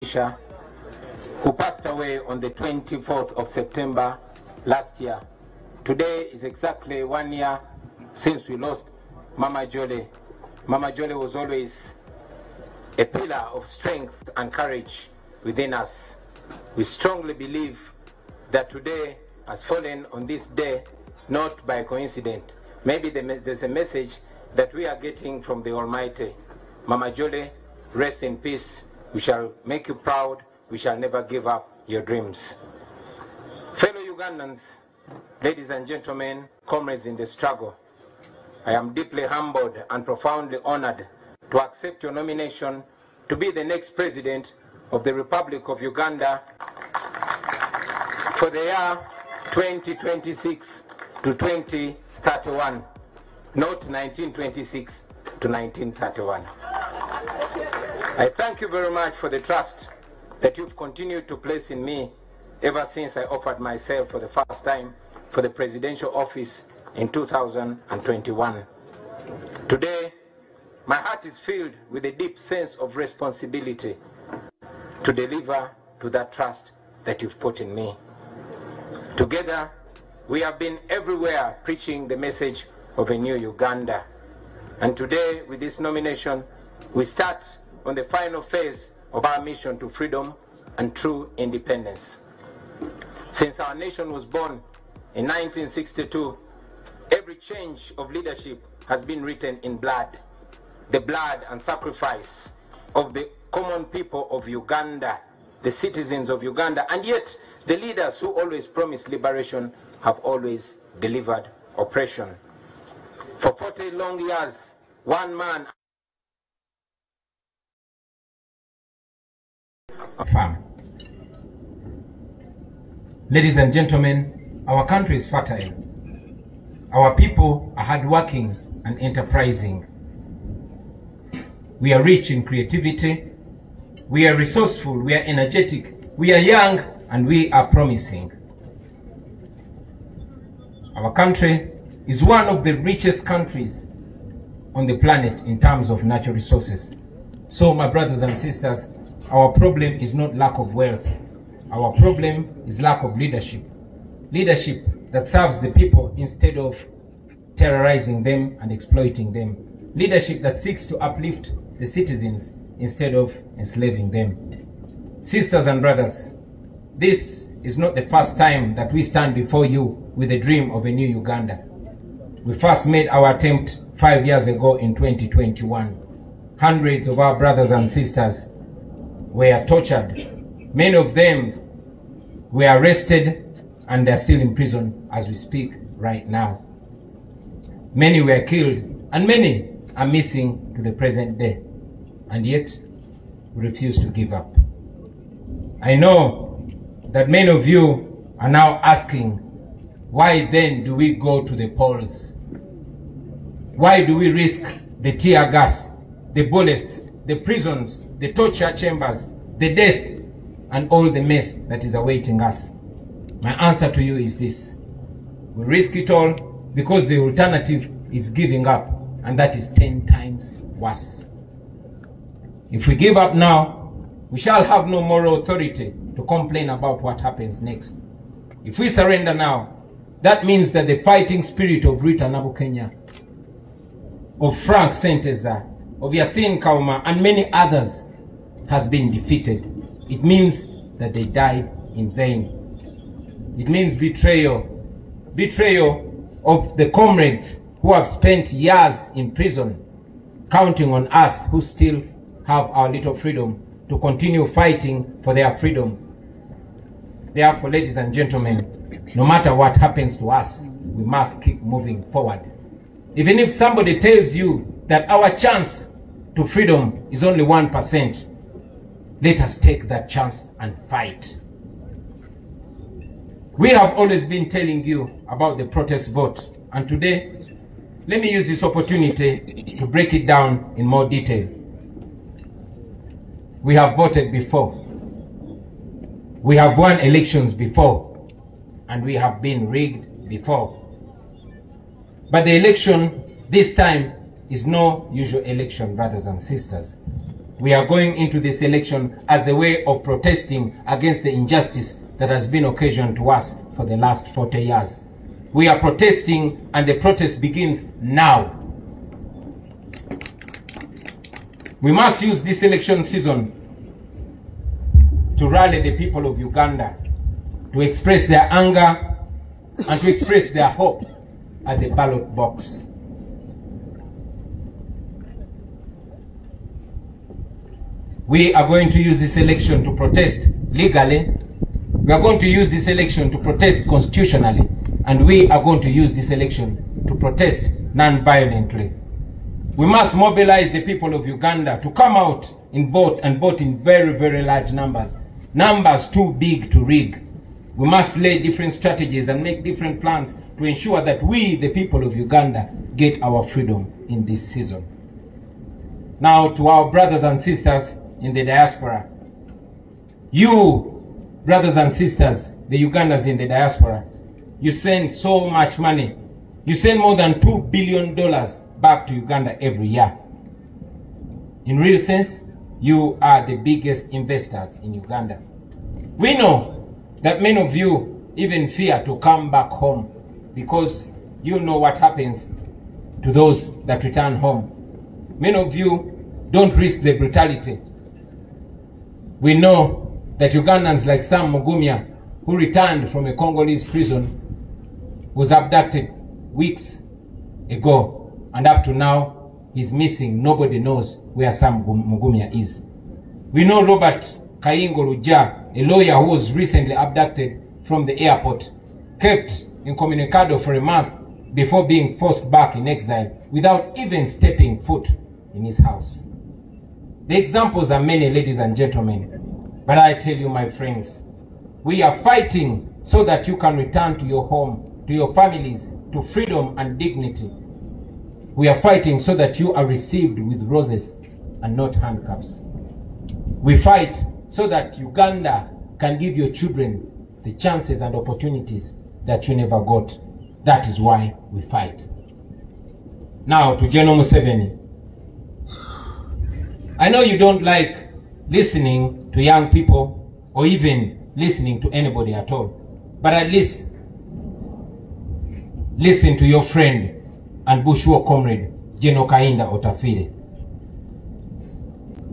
who passed away on the 24th of September last year. Today is exactly 1 year since we lost Mama Jolie. Mama Jolie was always a pillar of strength and courage within us. We strongly believe that today has fallen on this day, not by coincidence. Maybe there's a message that we are getting from the Almighty. Mama Jolie, rest in peace. We shall make you proud. We shall never give up your dreams. Fellow Ugandans, ladies and gentlemen, comrades in the struggle, I am deeply humbled and profoundly honored to accept your nomination to be the next president of the Republic of Uganda for the year 2026 to 2031, not 1926 to 1931. I thank you very much for the trust that you've continued to place in me ever since I offered myself for the first time for the presidential office in 2021. Today, my heart is filled with a deep sense of responsibility to deliver to that trust that you've put in me. Together, we have been everywhere preaching the message of a new Uganda. And today, with this nomination, we start on the final phase of our mission to freedom and true independence. Since our nation was born in 1962, every change of leadership has been written in blood, the blood and sacrifice of the common people of Uganda, the citizens of Uganda, and yet the leaders who always promised liberation have always delivered oppression. For 40 long years, one man farm. Ladies and gentlemen, our country is fertile. Our people are hardworking and enterprising. We are rich in creativity. We are resourceful. We are energetic. We are young and we are promising. Our country is one of the richest countries on the planet in terms of natural resources. So, my brothers and sisters, our problem is not lack of wealth. Our problem is lack of leadership. Leadership that serves the people instead of terrorizing them and exploiting them. Leadership that seeks to uplift the citizens instead of enslaving them. Sisters and brothers, this is not the first time that we stand before you with a dream of a new Uganda. We first made our attempt 5 years ago in 2021. Hundreds of our brothers and sisters were tortured. Many of them were arrested and they're still in prison as we speak right now. Many were killed and many are missing to the present day. And yet, we refuse to give up. I know that many of you are now asking, why then do we go to the polls? Why do we risk the tear gas, the bullets, the prisons, the torture chambers, the death, and all the mess that is awaiting us? My answer to you is this. We risk it all because the alternative is giving up, and that is 10 times worse. If we give up now, we shall have no moral authority to complain about what happens next. If we surrender now, that means that the fighting spirit of Rita Nabukenya, of Frank Senteza, of Yasin Kauma, and many others has been defeated. It means that they died in vain. It means betrayal. Betrayal of the comrades who have spent years in prison, counting on us who still have our little freedom to continue fighting for their freedom. Therefore, ladies and gentlemen, no matter what happens to us, we must keep moving forward. Even if somebody tells you that our chance to freedom is only 1%, let us take that chance and fight. We have always been telling you about the protest vote, and today, let me use this opportunity to break it down in more detail. We have voted before. We have won elections before, and we have been rigged before. But the election this time is no usual election, brothers and sisters. We are going into this election as a way of protesting against the injustice that has been occasioned to us for the last 40 years. We are protesting, and the protest begins now. We must use this election season to rally the people of Uganda, to express their anger and to express their hope at the ballot box. We are going to use this election to protest legally. We are going to use this election to protest constitutionally. And we are going to use this election to protest non-violently. We must mobilize the people of Uganda to come out and vote in very, very large numbers. Numbers too big to rig. We must lay different strategies and make different plans to ensure that we, the people of Uganda, get our freedom in this season. Now, to our brothers and sisters in the diaspora, you, brothers and sisters, the Ugandans in the diaspora, you send so much money. You send more than $2 billion back to Uganda every year. In real sense, you are the biggest investors in Uganda. We know that many of you even fear to come back home because you know what happens to those that return home. Many of you don't risk the brutality. We know that Ugandans like Sam Mugumya, who returned from a Congolese prison, was abducted weeks ago, and up to now he's missing. Nobody knows where Sam Mugumya is. We know Robert Kayingo Luja, a lawyer who was recently abducted from the airport, kept incommunicado for a month before being forced back in exile without even stepping foot in his house. The examples are many, ladies and gentlemen, but I tell you, my friends, we are fighting so that you can return to your home, to your families, to freedom and dignity. We are fighting so that you are received with roses and not handcuffs. We fight so that Uganda can give your children the chances and opportunities that you never got. That is why we fight. Now to General Museveni. I know you don't like listening to young people or even listening to anybody at all, but at least listen to your friend and Bushwa comrade, General Kainda Otafire.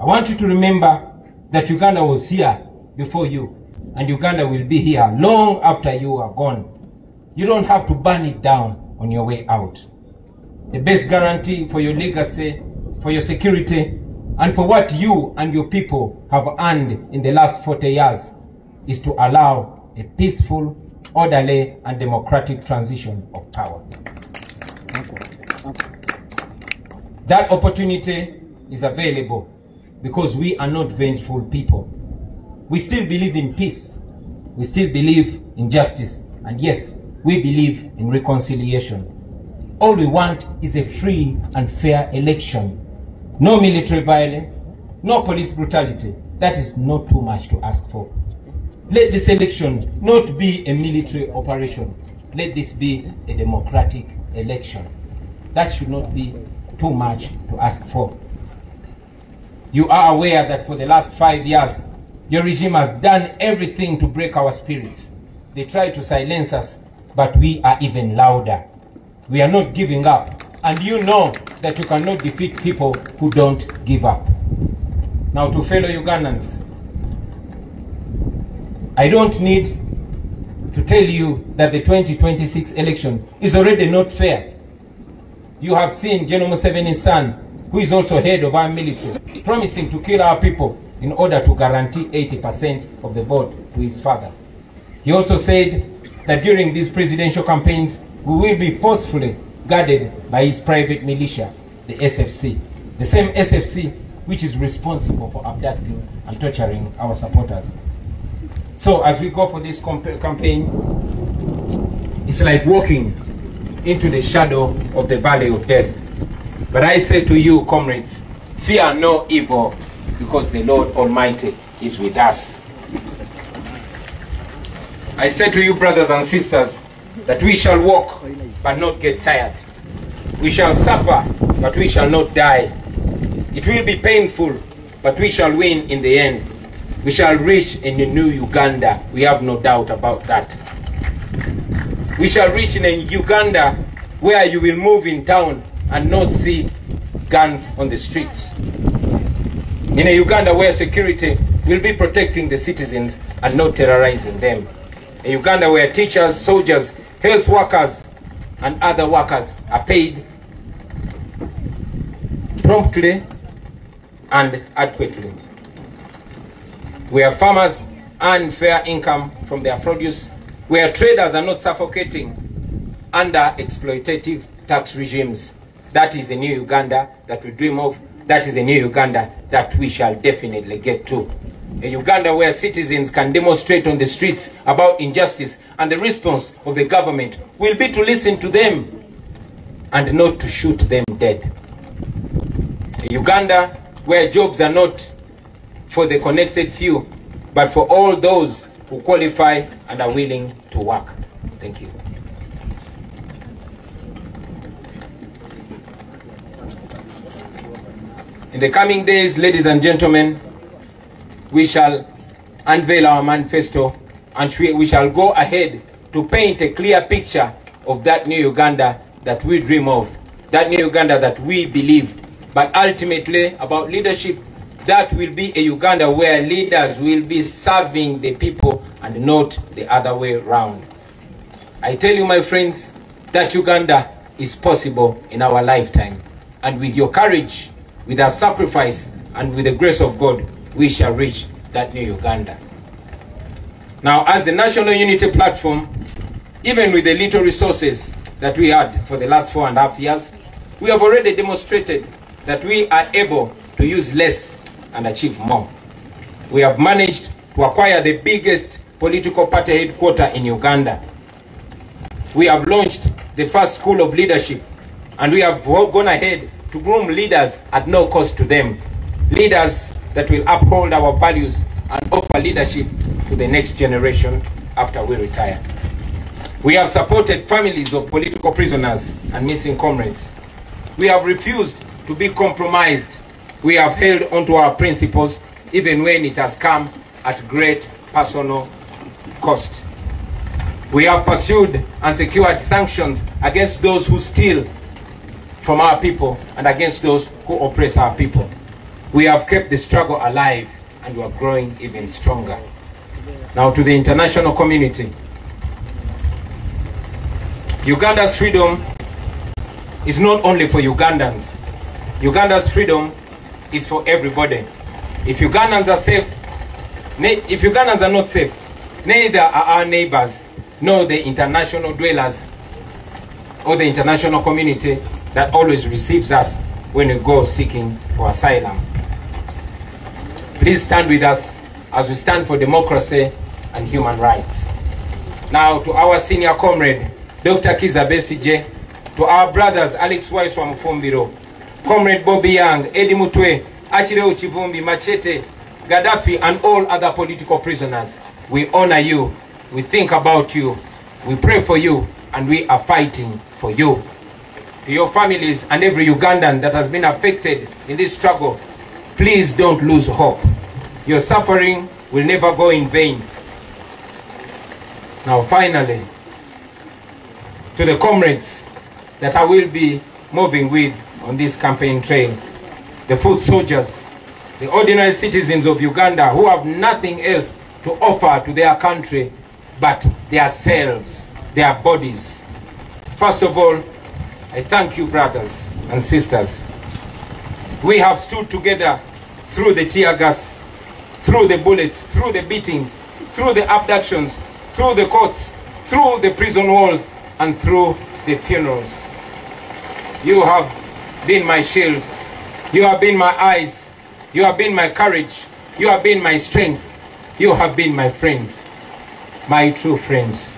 I want you to remember that Uganda was here before you, and Uganda will be here long after you are gone. You don't have to burn it down on your way out. The best guarantee for your legacy, for your security, and for what you and your people have earned in the last 40 years is to allow a peaceful, orderly, and democratic transition of power. That opportunity is available because we are not vengeful people. We still believe in peace. We still believe in justice. And yes, we believe in reconciliation. All we want is a free and fair election. No military violence, no police brutality. That is not too much to ask for. Let this election not be a military operation. Let this be a democratic election. That should not be too much to ask for. You are aware that for the last 5 years, your regime has done everything to break our spirits. They try to silence us, but we are even louder. We are not giving up. And you know that you cannot defeat people who don't give up. Now to fellow Ugandans, I don't need to tell you that the 2026 election is already not fair. You have seen General Museveni's son, who is also head of our military, promising to kill our people in order to guarantee 80% of the vote to his father. He also said that during these presidential campaigns, we will be forcefully guarded by his private militia, the SFC, the same SFC which is responsible for abducting and torturing our supporters. So as we go for this campaign, it's like walking into the shadow of the valley of death. But I say to you, comrades, fear no evil, because the Lord Almighty is with us. I say to you, brothers and sisters, that we shall walk but not get tired. We shall suffer, but we shall not die. It will be painful, but we shall win in the end. We shall reach in a new Uganda. We have no doubt about that. We shall reach in a Uganda where you will move in town and not see guns on the streets. In a Uganda where security will be protecting the citizens and not terrorizing them. A Uganda where teachers, soldiers, health workers, and other workers are paid promptly and adequately. Where farmers earn fair income from their produce, where traders are not suffocating under exploitative tax regimes. That is a new Uganda that we dream of. That is a new Uganda that we shall definitely get to. A Uganda where citizens can demonstrate on the streets about injustice, and the response of the government will be to listen to them and not to shoot them dead. A Uganda where jobs are not for the connected few, but for all those who qualify and are willing to work. Thank you. In the coming days, ladies and gentlemen, we shall unveil our manifesto, and we shall go ahead to paint a clear picture of that new Uganda that we dream of, that new Uganda that we believe. But ultimately, about leadership, that will be a Uganda where leaders will be serving the people and not the other way around. I tell you, my friends, that Uganda is possible in our lifetime. And with your courage, with our sacrifice, and with the grace of God, we shall reach that new Uganda. Now, as the National Unity Platform, even with the little resources that we had for the last 4.5 years, we have already demonstrated that we are able to use less and achieve more. We have managed to acquire the biggest political party headquarters in Uganda. We have launched the first school of leadership, and we have gone ahead to groom leaders at no cost to them. Leaders that will uphold our values and offer leadership to the next generation after we retire. We have supported families of political prisoners and missing comrades. We have refused to be compromised. We have held onto our principles even when it has come at great personal cost. We have pursued and secured sanctions against those who steal from our people and against those who oppress our people. We have kept the struggle alive, and we are growing even stronger. Now, to the international community, Uganda's freedom is not only for Ugandans. Uganda's freedom is for everybody. If Ugandans are safe, if Ugandans are not safe, neither are our neighbors, nor the international dwellers or the international community that always receives us when we go seeking for asylum. Please stand with us as we stand for democracy and human rights. Now, to our senior comrade, Dr. Kiza Besije, to our brothers Alex Waiswa Mufumbiro, Comrade Bobiwine, Eddie Mutwe, Achireu Chivumbi, Machete, Gaddafi, and all other political prisoners, we honor you, we think about you, we pray for you, and we are fighting for you. To your families and every Ugandan that has been affected in this struggle, please don't lose hope. Your suffering will never go in vain. Now, finally, to the comrades that I will be moving with on this campaign trail, the foot soldiers, the ordinary citizens of Uganda who have nothing else to offer to their country but their selves, their bodies. First of all, I thank you, brothers and sisters. We have stood together through the tear gas, through the bullets, through the beatings, through the abductions, through the courts, through the prison walls, and through the funerals. You have been my shield. You have been my eyes. You have been my courage. You have been my strength. You have been my friends, my true friends.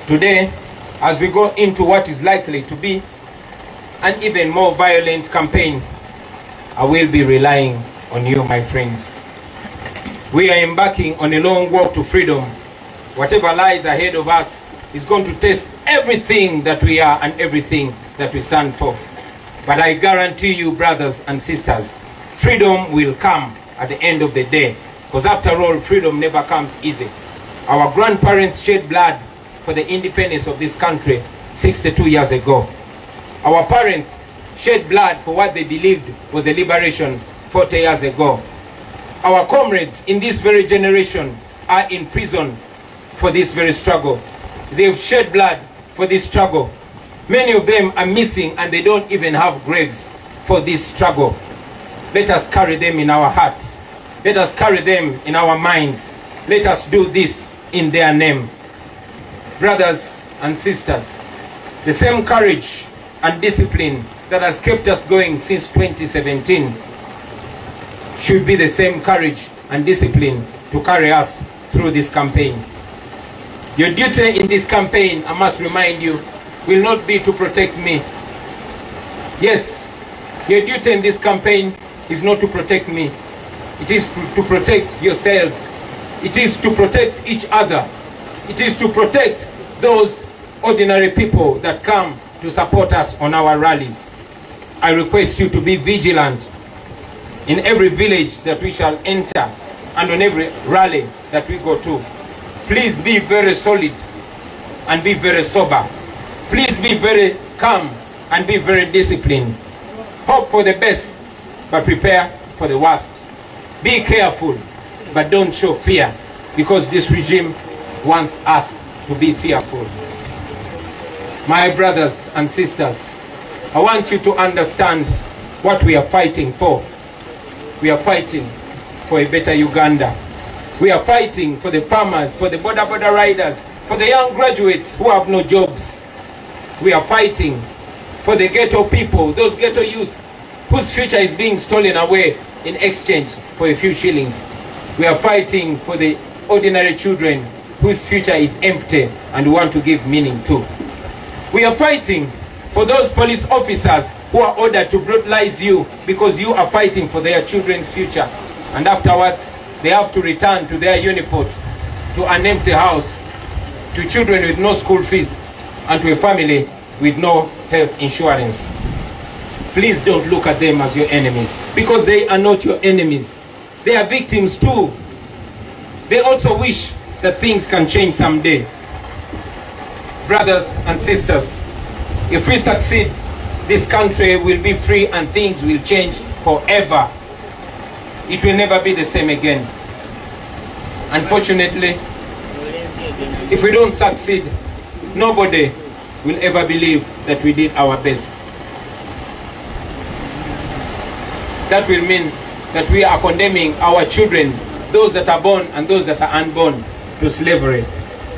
Today, as we go into what is likely to be an even more violent campaign, I will be relying on you, my friends. We are embarking on a long walk to freedom. Whatever lies ahead of us is going to test everything that we are and everything that we stand for. But I guarantee you, brothers and sisters, freedom will come at the end of the day. Because after all, freedom never comes easy. Our grandparents shed blood for the independence of this country 62 years ago. Our parents shed blood for what they believed was a liberation 40 years ago. Our comrades in this very generation are in prison for this very struggle. They've shed blood for this struggle. Many of them are missing and they don't even have graves for this struggle. Let us carry them in our hearts. Let us carry them in our minds. Let us do this in their name. Brothers and sisters, the same courage and discipline that has kept us going since 2017 should be the same courage and discipline to carry us through this campaign. Your duty in this campaign, I must remind you, will not be to protect me. Yes, your duty in this campaign is not to protect me. It is to protect yourselves. It is to protect each other. It is to protect those ordinary people that come to support us on our rallies. I request you to be vigilant in every village that we shall enter and on every rally that we go to. Please be very solid and be very sober. Please be very calm and be very disciplined. Hope for the best, but prepare for the worst. Be careful, but don't show fear, because this regime wants us to be fearful. My brothers and sisters, I want you to understand what we are fighting for. We are fighting for a better Uganda. We are fighting for the farmers, for the border riders, for the young graduates who have no jobs. We are fighting for the ghetto people, those ghetto youth whose future is being stolen away in exchange for a few shillings. We are fighting for the ordinary children whose future is empty and we want to give meaning to. We are fighting for those police officers who are ordered to brutalize you because you are fighting for their children's future. And afterwards, they have to return to their uniport, to an empty house, to children with no school fees, and to a family with no health insurance. Please don't look at them as your enemies, because they are not your enemies. They are victims too. They also wish that things can change someday. Brothers and sisters, if we succeed, this country will be free and things will change forever. It will never be the same again. Unfortunately, if we don't succeed, nobody will ever believe that we did our best. That will mean that we are condemning our children, those that are born and those that are unborn, to slavery.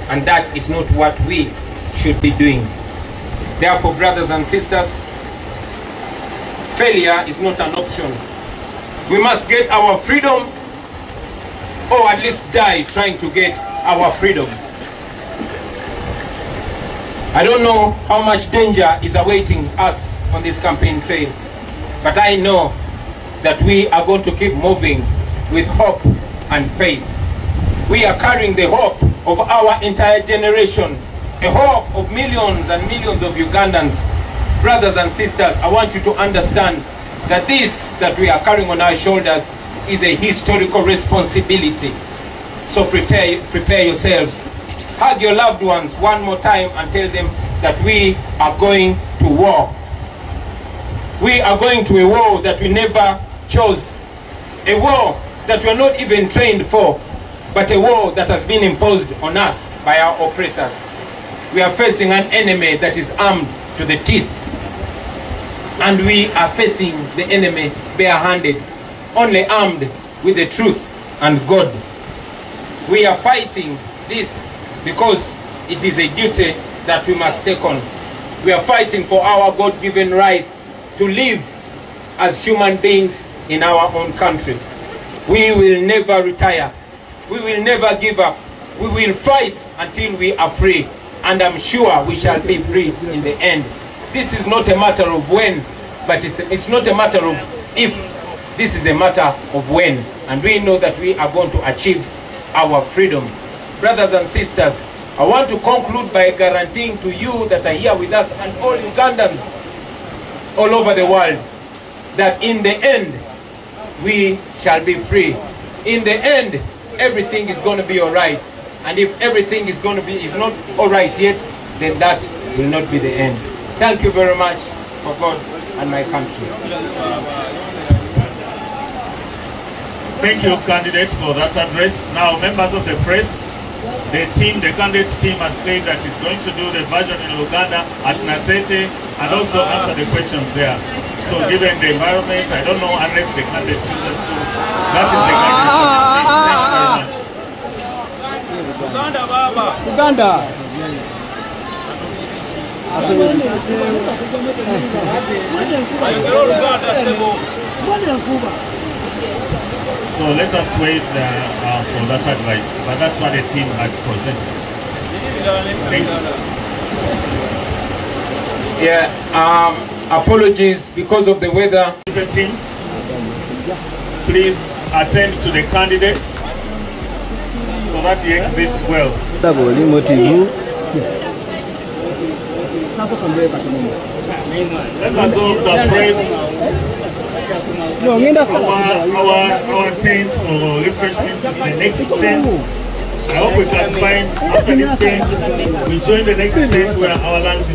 And that is not what we should be doing. Therefore, brothers and sisters, failure is not an option. We must get our freedom, or at least die trying to get our freedom. I don't know how much danger is awaiting us on this campaign trail, but I know that we are going to keep moving with hope and faith. We are carrying the hope of our entire generation, a hope of millions and millions of Ugandans. Brothers and sisters, I want you to understand that this that we are carrying on our shoulders is a historical responsibility. So prepare yourselves. Hug your loved ones one more time and tell them that we are going to war. We are going to a war that we never chose. A war that we are not even trained for, but a war that has been imposed on us by our oppressors. We are facing an enemy that is armed to the teeth. And we are facing the enemy barehanded, only armed with the truth and God. We are fighting this because it is a duty that we must take on. We are fighting for our God-given right to live as human beings in our own country. We will never retire. We will never give up. We will fight until we are free. And I'm sure we shall be free in the end. This is not a matter of when, but it's not a matter of if. This is a matter of when. And we know that we are going to achieve our freedom. Brothers and sisters, I want to conclude by guaranteeing to you that are here with us and all Ugandans all over the world that in the end, we shall be free. In the end, everything is going to be all right. And if everything is not all right yet, then that will not be the end. Thank you very much for God and my country. Thank you, candidate, for that address. Now, members of the press, the candidates team has said that it's going to do the version in Uganda at Natete and also answer the questions there. So given the environment, I don't know unless the candidate chooses to. That is the guidance for this thing. Thank you very much. Uganda, Baba. Uganda. So let us wait for that advice. But that's what the team had presented. Thank you. Yeah, apologies because of the weather. The team, please attend to the candidates so that he exits well. Members of the press, our tent for refreshments in the next tent. I hope we can find, after this tent, we join the next tent where our lunch is.